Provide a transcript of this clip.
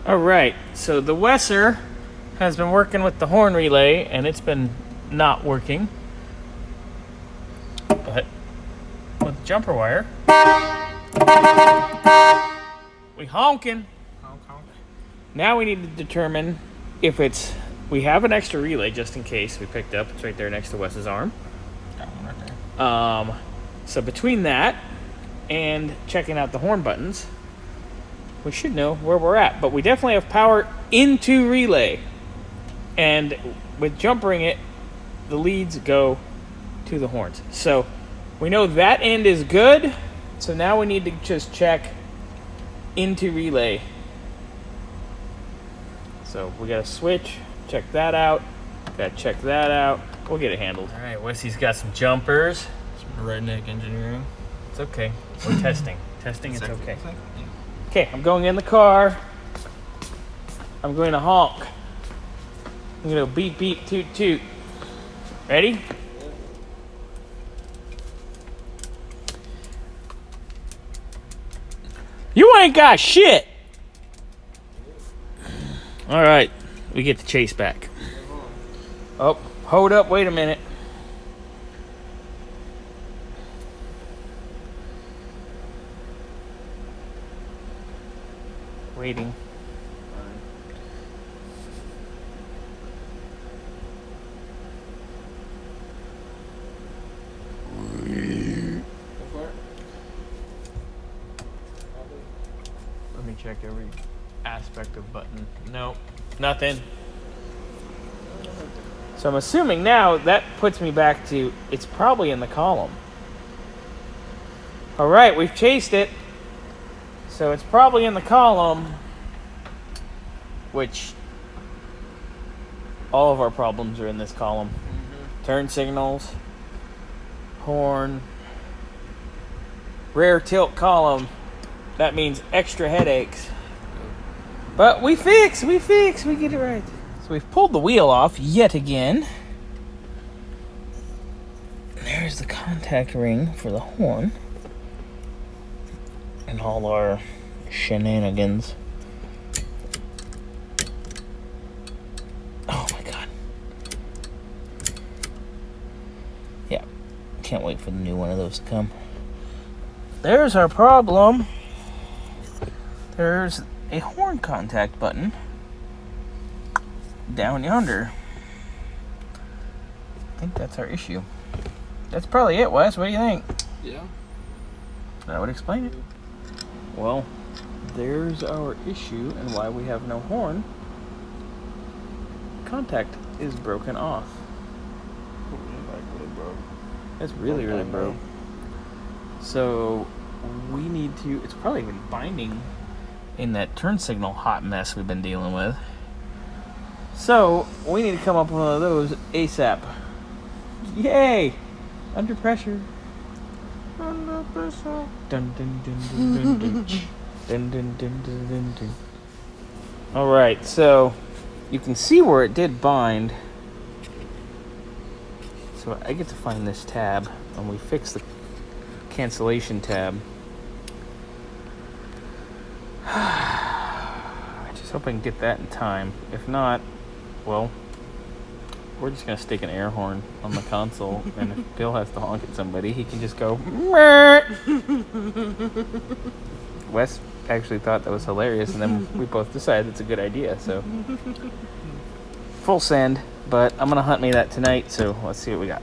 All right, so the Wesser has been working with the horn relay, and it's been not working. But with the jumper wire, we honking. Now we need to determine if it's. We have an extra relay just in case we picked up. It's right there next to Wes's arm. Got one right there. So between that and checking out the horn buttons, we should know where we're at. But we definitely have power into relay. And with jumpering it, the leads go to the horns. So we know that end is good. So now we need to just check into relay. So we got to switch, check that out. Got to check that out. We'll get it handled. All right, Wesley's got some jumpers. Some redneck engineering. It's okay. We're testing. Testing, it's okay. Exactly. Okay, I'm going in the car. I'm going to honk. I'm going to beep, beep, toot, toot. Ready? You ain't got shit. All right, we get the chase back. Oh, hold up, wait a minute. Waiting. Let me check every aspect of button. Nope, nothing. So I'm assuming now that puts me back to it's probably in the column. All right, we've chased it. So it's probably in the column, which all of our problems are in this column. Mm-hmm. Turn signals, horn, rear tilt column. That means extra headaches. But we fix, we get it right. So we've pulled the wheel off yet again. There's the contact ring for the horn. And all our shenanigans. Oh my god. Yeah, can't wait for the new one of those to come. There's our problem. There's a horn contact button down yonder. I think that's our issue. That's probably it, Wes. What do you think? Yeah. That would explain it. Well, there's our issue and why we have no horn. Contact is broken off. It's really broke. So we need to, it's probably even binding in that turn signal hot mess we've been dealing with. So we need to come up with one of those ASAP. Yay! Under pressure. Under pressure. Dun dun dun dun dun dun. Dun dun dun dun dun dun. All right, so you can see where it did bind. So I get to find this tab, and we fix the cancellation tab. I just hope I can get that in time. If not, well, we're just gonna stick an air horn on the console, and if Bill has to honk at somebody, he can just go. Wes actually thought that was hilarious, and then we both decided it's a good idea. So full send, but I'm gonna hunt me that tonight. So let's see what we got.